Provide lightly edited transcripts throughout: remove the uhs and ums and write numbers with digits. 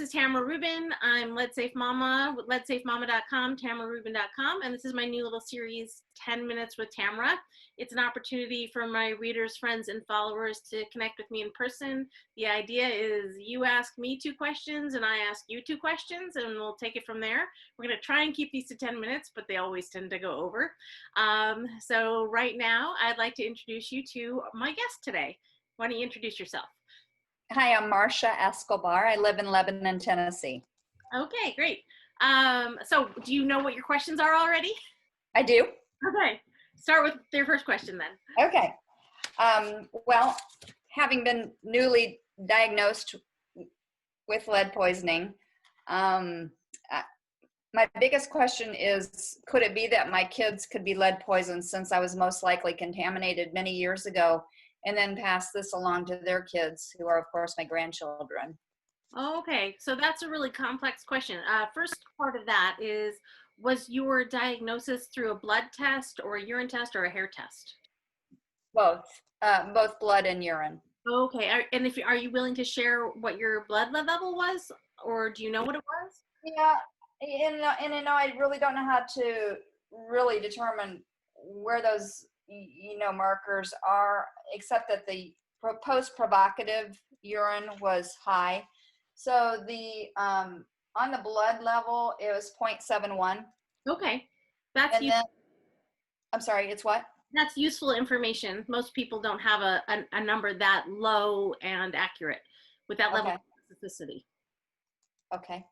is Tamara Rubin. I'm Lead Safe Mama with leadsafemama.com, tamararubin.com, and this is my new little series, 10 Minutes with Tamara. It's an opportunity for my readers, friends, and followers to connect with me in person. The idea is you ask me 2 questions and I ask you 2 questions, and we'll take it from there. We're going to try and keep these to 10 minutes, but they always tend to go over. So right now, I'd like to introduce you to my guest today. Why don't you introduce yourself? Hi, I'm Marcia Escobar. I live in Lebanon, Tennessee. Okay, great. So do you know what your questions are already? I do. Okay, start with your first question then. Okay. Well, having been newly diagnosed with lead poisoning, my biggest question is, could it be that my kids could be lead poisoned, since I was most likely contaminated many years ago, and then pass this along to their kids, who are, of course, my grandchildren? Okay, so that's a really complex question. First part of that is, was your diagnosis through a blood test or a urine test or a hair test? Both blood and urine. Okay, and are you willing to share what your blood level was, or do you know what it was? Yeah, and I really don't know how to really determine where those markers are, except that the post-provocative urine was high. So the on the blood level it was 0.71. Okay, that's and then I'm sorry, it's what? That's useful information. Most people don't have a number that low and accurate with that level of specificity. Okay.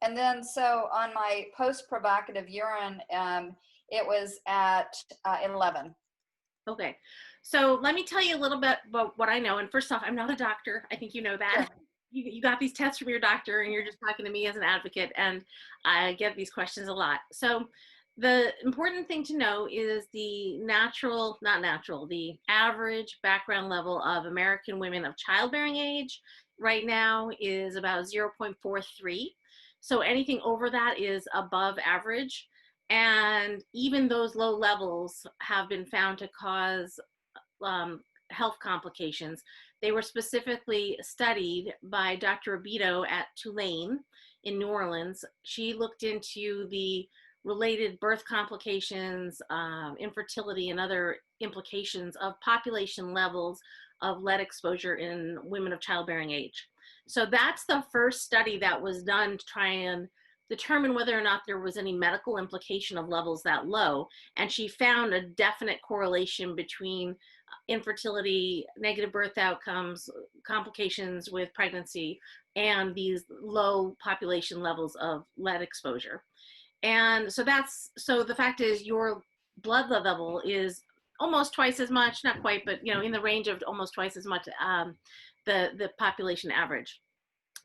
And then so on my post-provocative urine, it was at 11. Okay. So let me tell you a little bit about what I know. And first off, I'm not a doctor. I think you know that. Sure. You got these tests from your doctor and you're just talking to me as an advocate, and I get these questions a lot. So the important thing to know is the the average background level of American women of childbearing age right now is about 0.43. So anything over that is above average. And even those low levels have been found to cause health complications. They were specifically studied by Dr. Abito at Tulane in New Orleans. She looked into the related birth complications, infertility, and other implications of population levels of lead exposure in women of childbearing age. So that's the first study that was done to try and determine whether or not there was any medical implication of levels that low. And she found a definite correlation between infertility, negative birth outcomes, complications with pregnancy, and these low population levels of lead exposure. And so the fact is your blood level is almost twice as much, not quite, but in the range of almost twice as much the population average.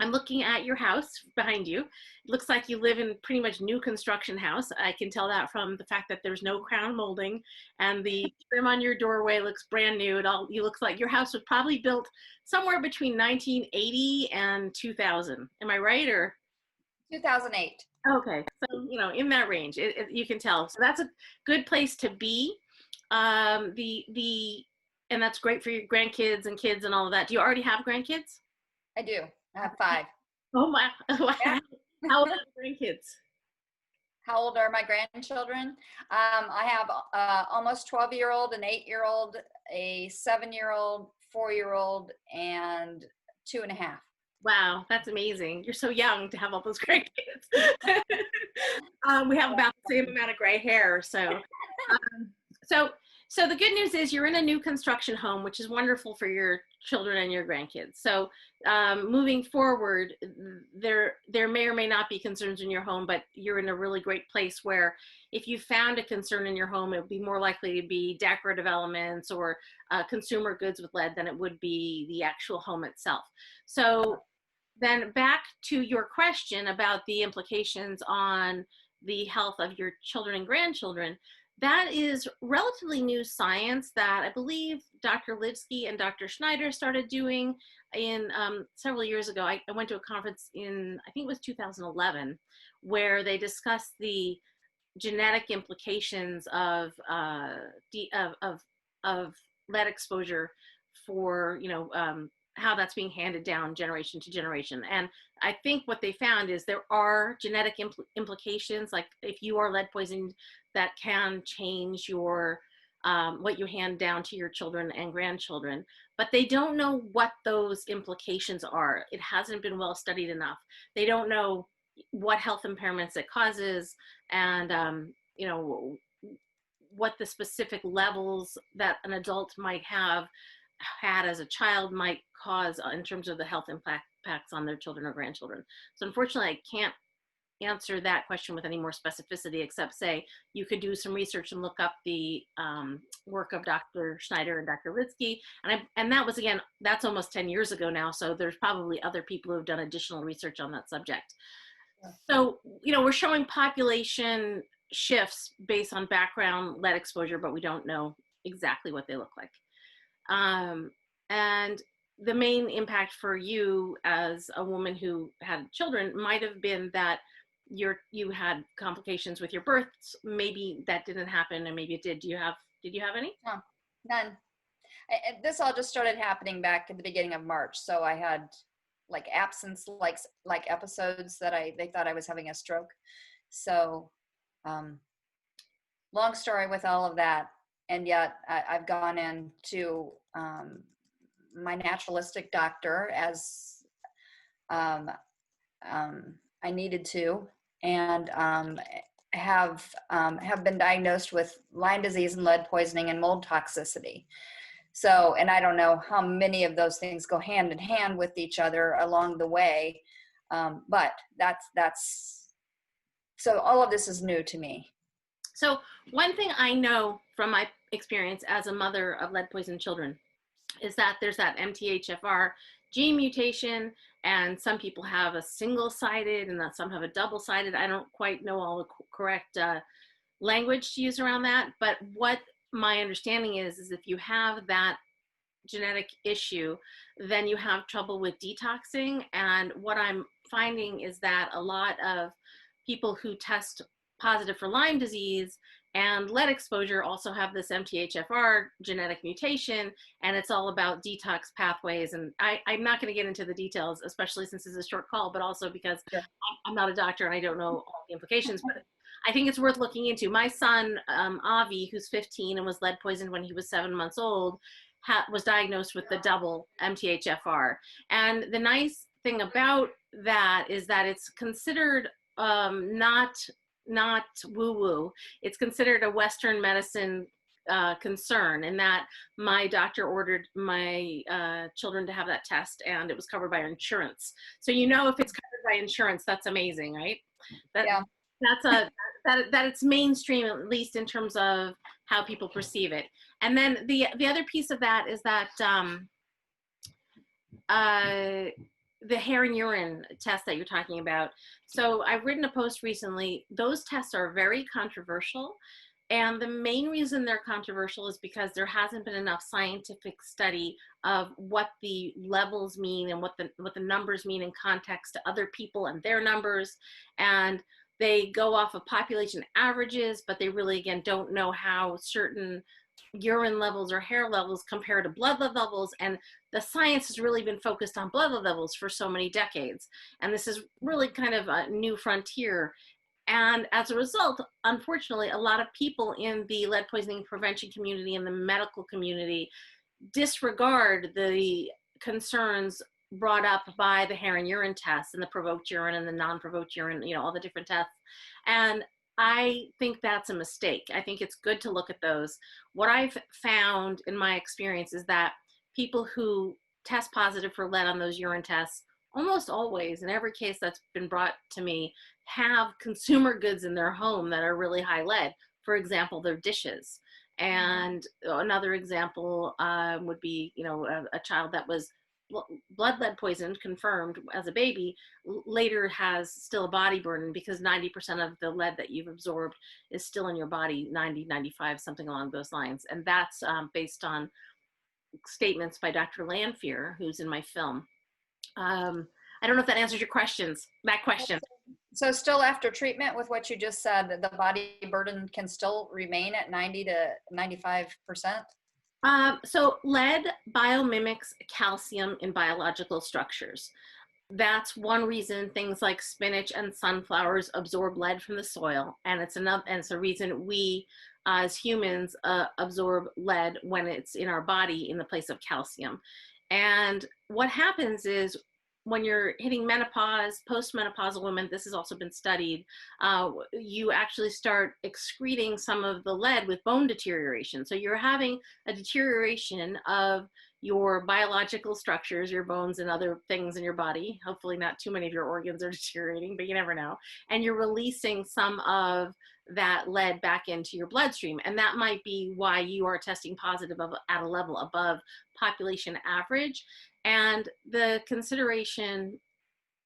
I'm looking at your house behind you. It looks like you live in pretty much new construction house. I can tell that from the fact that there's no crown molding, and the trim on your doorway looks brand new. You looks like your house was probably built somewhere between 1980 and 2000. Am I right? Or 2008. Okay, so in that range, you can tell. So that's a good place to be. And that's great for your grandkids and kids and all of that. Do you already have grandkids? I do. I have 5. Oh my! Yeah. How old are the grandkids? How old are my grandchildren? I have almost 12-year-old, an 8-year-old, a 7-year-old, 4-year-old, and 2.5. Wow, that's amazing. You're so young to have all those grandkids. We have about the same amount of gray hair. So the good news is you're in a new construction home, which is wonderful for your children and your grandkids. So moving forward, there may or may not be concerns in your home, but you're in a really great place where if you found a concern in your home, it would be more likely to be decorative elements or consumer goods with lead than it would be the actual home itself. So then back to your question about the implications on the health of your children and grandchildren. That is relatively new science that I believe Dr. Lipsky and Dr. Schneider started doing in several years ago. I went to a conference in, I think it was 2011, where they discussed the genetic implications of lead exposure for how that's being handed down generation to generation. And I think what they found is there are genetic implications, like if you are lead poisoned, that can change your what you hand down to your children and grandchildren, but they don't know what those implications are. It hasn't been well studied enough. They don't know what health impairments it causes, and you know, what the specific levels that an adult might have had as a child might cause in terms of the health impacts on their children or grandchildren. So unfortunately, I can't answer that question with any more specificity, except say you could do some research and look up the work of Dr. Schneider and Dr. Ritzky. And that was, again, that's almost 10 years ago now. So there's probably other people who have done additional research on that subject. So, you know, we're showing population shifts based on background lead exposure, but we don't know exactly what they look like. And the main impact for you as a woman who had children might have been that you had complications with your births. Maybe that didn't happen, and maybe it did. Did you have any? No, none. This all just started happening back at the beginning of March. So I had like absence, like episodes that they thought I was having a stroke. So, long story with all of that. And yet I've gone in to my naturalistic doctor as I needed to, and have been diagnosed with Lyme disease and lead poisoning and mold toxicity. So, and I don't know how many of those things go hand in hand with each other along the way, but that's so all of this is new to me. So one thing I know from my experience as a mother of lead poisoned children is that there's that MTHFR gene mutation, and some people have a single-sided and that some have a double-sided. I don't quite know all the correct language to use around that, but what my understanding is if you have that genetic issue, then you have trouble with detoxing. And what I'm finding is that a lot of people who test positive for Lyme disease and lead exposure also have this MTHFR genetic mutation, and it's all about detox pathways. And I'm not going to get into the details, especially since it's a short call, but also because I'm not a doctor and I don't know all the implications, but I think it's worth looking into. My son, Avi, who's 15 and was lead poisoned when he was 7 months old, was diagnosed with the double MTHFR. And the nice thing about that is that it's considered not woo-woo. It's considered a Western medicine concern, in that my doctor ordered my children to have that test, and it was covered by insurance. So you know, if it's covered by insurance, that's amazing, right? That it's mainstream, at least in terms of how people perceive it. And then the other piece of that is that the hair and urine test that you're talking about. So I've written a post recently. Those tests are very controversial. And the main reason they're controversial is because there hasn't been enough scientific study of what the levels mean and what the numbers mean in context to other people and their numbers. And they go off of population averages, but they really, again, don't know how certain urine levels or hair levels compare to blood lead levels. And the science has really been focused on blood lead levels for so many decades. And this is really kind of a new frontier. And as a result, unfortunately, a lot of people in the lead poisoning prevention community and the medical community disregard the concerns brought up by the hair and urine tests and the provoked urine and the non-provoked urine, you know, all the different tests. And I think that's a mistake. I think it's good to look at those. What I've found in my experience is that people who test positive for lead on those urine tests, almost always, in every case that's been brought to me, have consumer goods in their home that are really high lead. For example, their dishes. And another example would be, you know, a child that was blood lead poisoned, confirmed as a baby, later has still a body burden because 90% of the lead that you've absorbed is still in your body, 90, 95, something along those lines. And that's based on statements by Dr. Lanfear, who's in my film. I don't know if that answers your questions, that question. So still after treatment with what you just said, the body burden can still remain at 90 to 95%? So lead biomimics calcium in biological structures. That's one reason things like spinach and sunflowers absorb lead from the soil, and it's a reason we as humans absorb lead when it's in our body in the place of calcium. And what happens is when you're hitting menopause, postmenopausal women, this has also been studied, you actually start excreting some of the lead with bone deterioration. So you're having a deterioration of your biological structures, your bones and other things in your body. Hopefully not too many of your organs are deteriorating, but you never know. And you're releasing some of that lead back into your bloodstream. And that might be why you are testing positive at a level above population average. And the consideration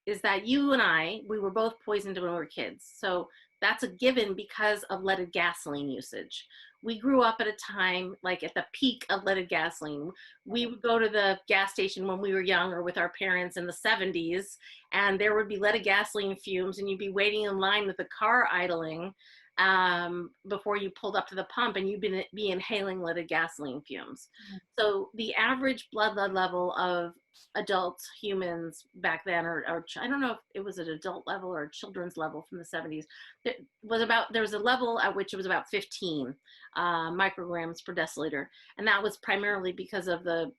is that you and we were both poisoned when we were kids. So that's a given because of leaded gasoline usage. We grew up at a time, like at the peak of leaded gasoline. We would go to the gas station when we were young or with our parents in the 70s, and there would be leaded gasoline fumes, and you'd be waiting in line with the car idling before you pulled up to the pump, and you'd be inhaling leaded gasoline fumes. So the average blood lead level of adult humans back then, or I don't know if it was an adult level or a children's level from the 70s, there was a level at which it was about 15 micrograms per deciliter. And that was primarily because of the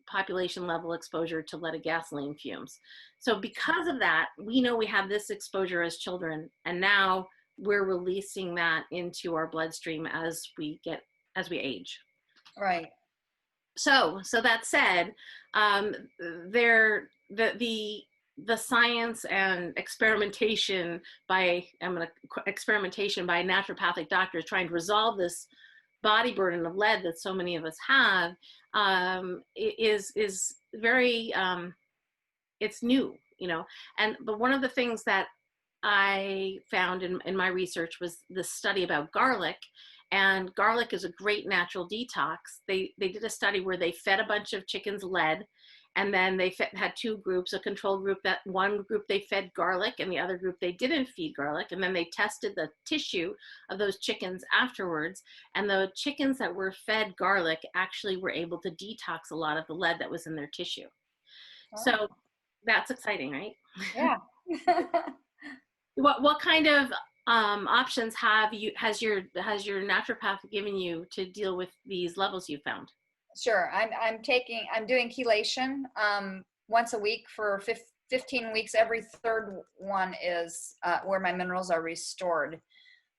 population level exposure to leaded gasoline fumes. So because of that, we know we have this exposure as children, and now we're releasing that into our bloodstream as we age. Right. So that said, there the science and experimentation by naturopathic doctors trying to resolve this body burden of lead that so many of us have is very it's new, but one of the things that I found in my research was this study about garlic. And garlic is a great natural detox. They did a study where they fed a bunch of chickens lead, and then they had two groups, a control group, that one group they fed garlic and the other group they didn't feed garlic. And then they tested the tissue of those chickens afterwards. And the chickens that were fed garlic actually were able to detox a lot of the lead that was in their tissue. Oh. So that's exciting, right? Yeah. What kind of options has your naturopath given you to deal with these levels you found? Sure. I'm doing chelation once a week for 15 weeks. Every third one is where my minerals are restored.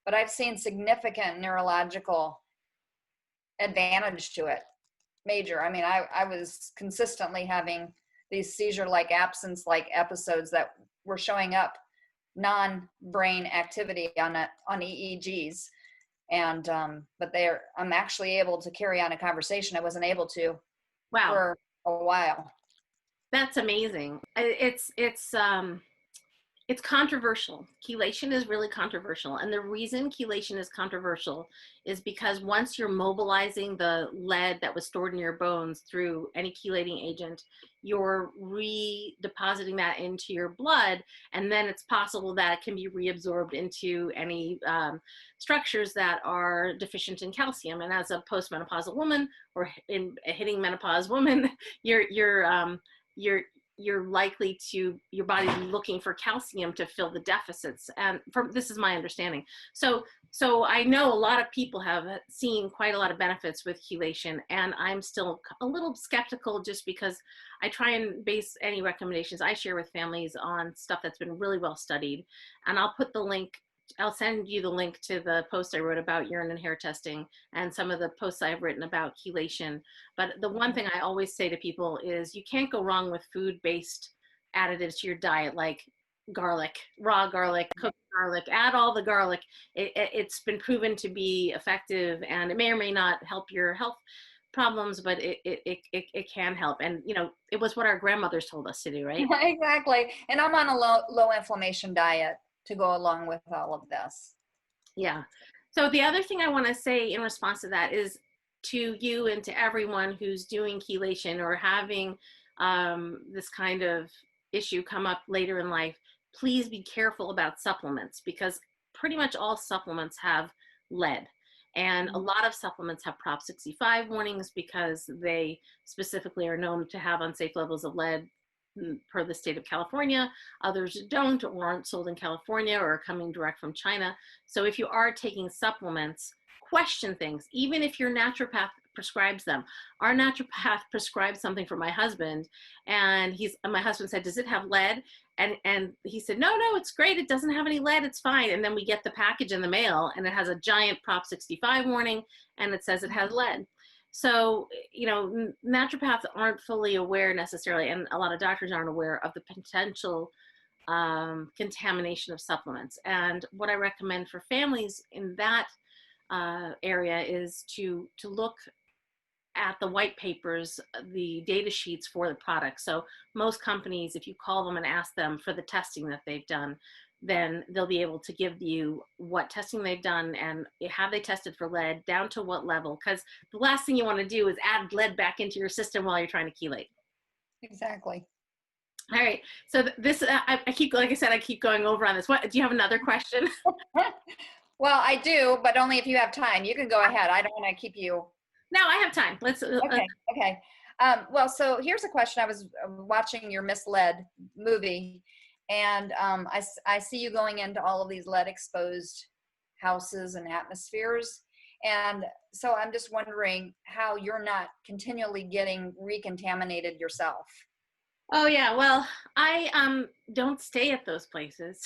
But I've seen significant neurological advantage to it. Major. I mean, I was consistently having these seizure-like absence-like episodes that were showing up non-brain activity on EEGs, and but I'm actually able to carry on a conversation I wasn't able to for a while. That's amazing. It's controversial. Chelation is really controversial. And the reason chelation is controversial is because once you're mobilizing the lead that was stored in your bones through any chelating agent, you're redepositing that into your blood. And then it's possible that it can be reabsorbed into any structures that are deficient in calcium. And as a postmenopausal woman or in a hitting menopause woman, you're likely to, your body's looking for calcium to fill the deficits. And this is my understanding. So I know a lot of people have seen quite a lot of benefits with chelation, and I'm still a little skeptical just because I try and base any recommendations I share with families on stuff that's been really well studied. And I'll send you the link to the post I wrote about urine and hair testing and some of the posts I've written about chelation. But the one thing I always say to people is you can't go wrong with food-based additives to your diet, like garlic, raw garlic, cooked garlic, add all the garlic. It's been proven to be effective, and it may or may not help your health problems, but it can help. And it was what our grandmothers told us to do, right? Exactly. And I'm on a low inflammation diet to go along with all of this. Yeah. So the other thing I want to say in response to that is to you and to everyone who's doing chelation or having this kind of issue come up later in life, please be careful about supplements, because pretty much all supplements have lead. And a lot of supplements have Prop 65 warnings because they specifically are known to have unsafe levels of lead per the state of California. Others don't or aren't sold in California or are coming direct from China. So if you are taking supplements, question things, even if your naturopath prescribes them. Our naturopath prescribed something for my husband, and my husband said, "Does it have lead?" And he said, "No, it's great. It doesn't have any lead. It's fine." And then we get the package in the mail, and it has a giant Prop 65 warning, and it says it has lead. So, naturopaths aren't fully aware necessarily, and a lot of doctors aren't aware of the potential contamination of supplements. And what I recommend for families in that area is to look at the white papers, the data sheets for the product. So most companies, if you call them and ask them for the testing that they've done, then they'll be able to give you what testing they've done and have they tested for lead, down to what level, because the last thing you want to do is add lead back into your system while you're trying to chelate. Exactly. All right. So this, I keep, like I said, I keep going over on this. What, do you have another question? Well, I do, but only if you have time. You can go ahead. I don't want to keep you. No, I have time. Let's. Okay. Well, so here's a question. I was watching your Miss Lead movie, and I see you going into all of these lead exposed houses and atmospheres. And so I'm just wondering how you're not continually getting recontaminated yourself. Oh yeah, well, I don't stay at those places.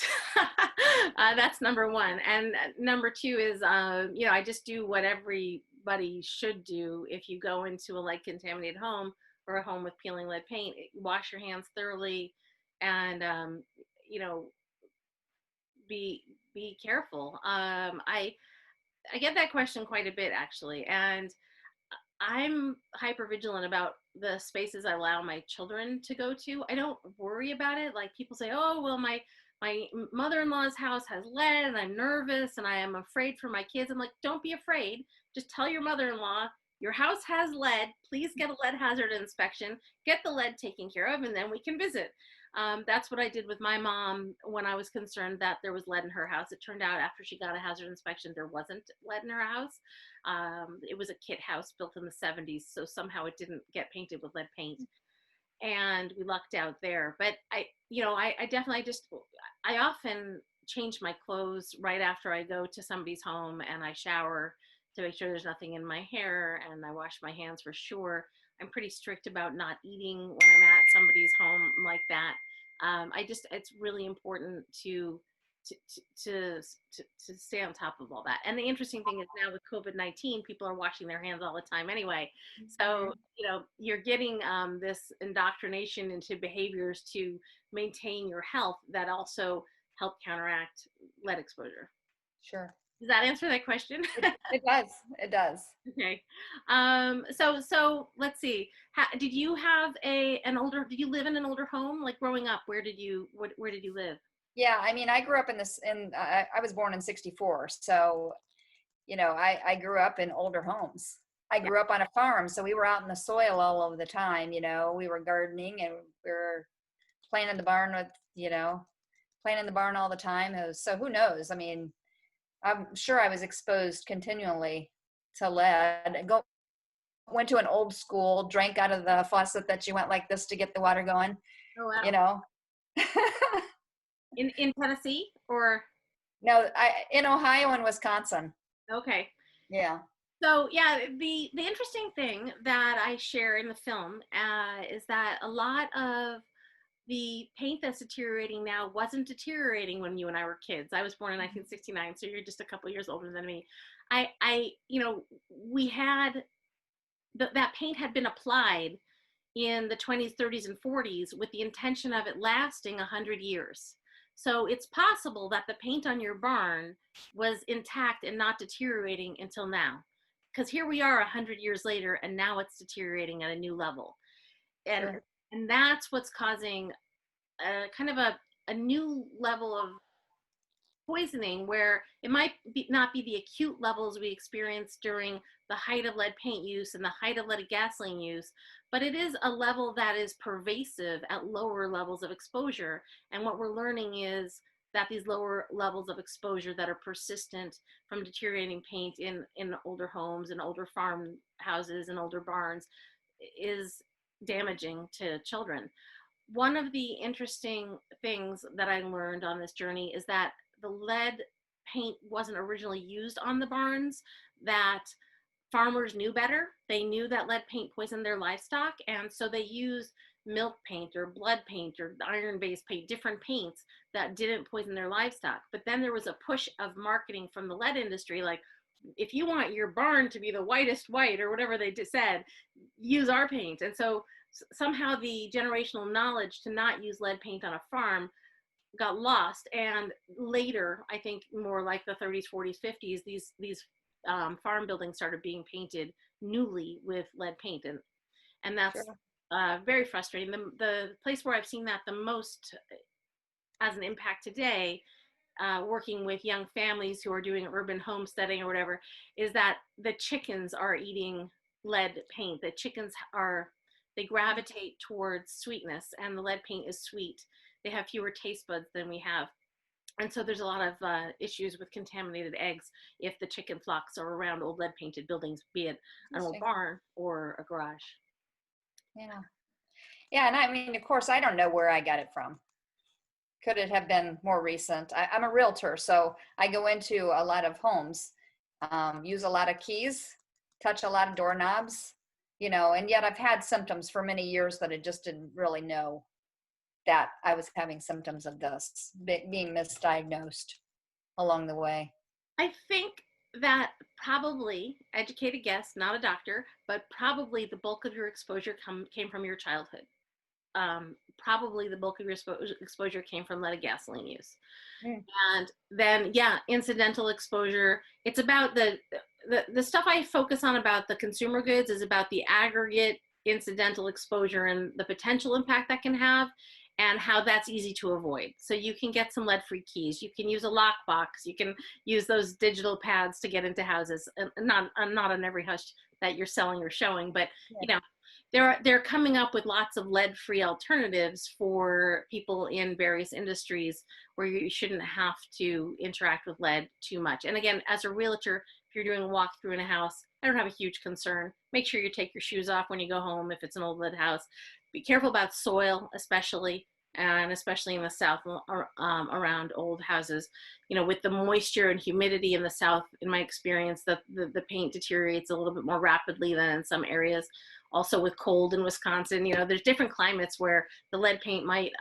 That's number one, and number two is I just do what everybody should do. If you go into a lead contaminated home or a home with peeling lead paint, wash your hands thoroughly, and you know be careful. I get that question quite a bit actually, and I'm hyper vigilant about the spaces I allow my children to go to. I don't worry about it. Like people say, "Oh, well, my mother-in-law's house has lead, and I'm nervous, and I am afraid for my kids." I'm like, "Don't be afraid. Just tell your mother-in-law your house has lead. Please get a lead hazard inspection. Get the lead taken care of, and then we can visit." That's what I did with my mom when I was concerned that there was lead in her house. It turned out after she got a hazard inspection, there wasn't lead in her house. It was a kit house built in the 70s, so somehow it didn't get painted with lead paint, and we lucked out there. But I definitely I often change my clothes right after I go to somebody's home, and I shower to make sure there's nothing in my hair, and I wash my hands for sure. I'm pretty strict about not eating when I'm at somebody's home like that. It's really important to, to, to stay on top of all that. And the interesting thing is now with COVID-19, people are washing their hands all the time anyway. So, you're getting this indoctrination into behaviors to maintain your health that also help counteract lead exposure. Sure. Does that answer that question? It does. It does. Okay. So let's see. Did you have did you live in an older home? Like growing up, where did you live? Yeah, I mean, I grew up I was born in 64. So, I grew up in older homes. I grew up on a farm, so we were out in the soil all of the time, we were gardening and we were playing in the barn playing in the barn all the time. So who knows? I mean, I'm sure I was exposed continually to lead. Went to an old school, drank out of the faucet that you went like this to get the water going, Oh, wow. In Tennessee or? No, in Ohio and Wisconsin. Okay. Yeah. So yeah, the interesting thing that I share in the film is that a lot of the paint that's deteriorating now wasn't deteriorating when you and I were kids. I was born in 1969, so you're just a couple years older than me. We had that paint had been applied in the 20s, 30s, and 40s with the intention of it lasting 100 years. So it's possible that the paint on your barn was intact and not deteriorating until now. Because here we are 100 years later, and now it's deteriorating at a new level. And, Sure. and that's what's causing kind of a new level of poisoning where it might not be the acute levels we experienced during the height of lead paint use and the height of leaded gasoline use, but it is a level that is pervasive at lower levels of exposure. And what we're learning is that these lower levels of exposure that are persistent from deteriorating paint in older homes and older farm houses and older barns is damaging to children. One of the interesting things that I learned on this journey is that the lead paint wasn't originally used on the barns, that farmers knew better. They knew that lead paint poisoned their livestock, and so they used milk paint or blood paint or iron-based paint, different paints that didn't poison their livestock. But then there was a push of marketing from the lead industry, like, if you want your barn to be the whitest white or whatever they said, use our paint. And so somehow the generational knowledge to not use lead paint on a farm got lost. And later, I think more like the 30s, 40s, 50s, these farm buildings started being painted newly with lead paint, and that's Sure. very frustrating. The place where I've seen that the most as an impact today, working with young families who are doing urban homesteading or whatever, is that the chickens are eating lead paint. The chickens they gravitate towards sweetness, and the lead paint is sweet. They have fewer taste buds than we have. And so there's a lot of issues with contaminated eggs if the chicken flocks are around old lead painted buildings, be it an old barn or a garage. Yeah. Yeah, and I mean, of course, I don't know where I got it from. Could it have been more recent? I'm a realtor, so I go into a lot of homes, use a lot of keys, touch a lot of doorknobs, and yet I've had symptoms for many years that I just didn't really know that I was having symptoms of this, being misdiagnosed along the way. I think that probably, educated guess, not a doctor, but probably the bulk of your exposure came from your childhood. Probably the bulk of your exposure came from leaded gasoline use. Mm. And then, yeah, incidental exposure. It's about the stuff I focus on about the consumer goods is about the aggregate incidental exposure and the potential impact that can have, and how that's easy to avoid. So you can get some lead-free keys. You can use a lockbox. You can use those digital pads to get into houses. Not on every house that you're selling or showing, but they're coming up with lots of lead-free alternatives for people in various industries where you shouldn't have to interact with lead too much. And again, as a realtor, if you're doing a walkthrough in a house, I don't have a huge concern. Make sure you take your shoes off when you go home if it's an old lead house. Be careful about soil, especially, and especially in the South, around old houses. With the moisture and humidity in the South, in my experience, the paint deteriorates a little bit more rapidly than in some areas. Also with cold in Wisconsin, there's different climates where the lead paint might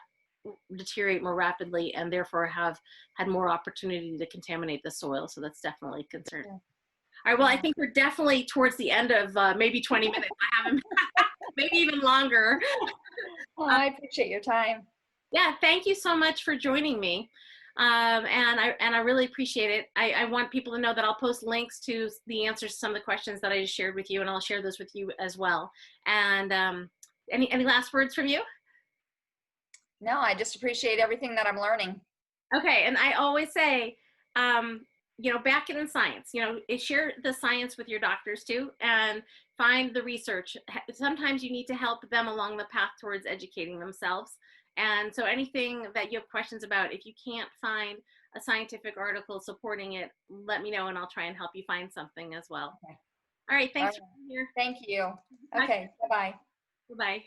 deteriorate more rapidly and therefore have had more opportunity to contaminate the soil. So that's definitely a concern. Yeah. All right, well, I think we're definitely towards the end of maybe 20 minutes. I haven't, maybe even longer. Well, I appreciate your time. Yeah, thank you so much for joining me. And I really appreciate it. I want people to know that I'll post links to the answers to some of the questions that I just shared with you, and I'll share those with you as well. And any last words from you? No, I just appreciate everything that I'm learning. Okay, and I always say, back it in science. Share the science with your doctors too, and find the research. Sometimes you need to help them along the path towards educating themselves. And so anything that you have questions about, if you can't find a scientific article supporting it, let me know and I'll try and help you find something as well. Okay. All right, thanks for being here. Thank you. Okay, bye-bye. Bye-bye.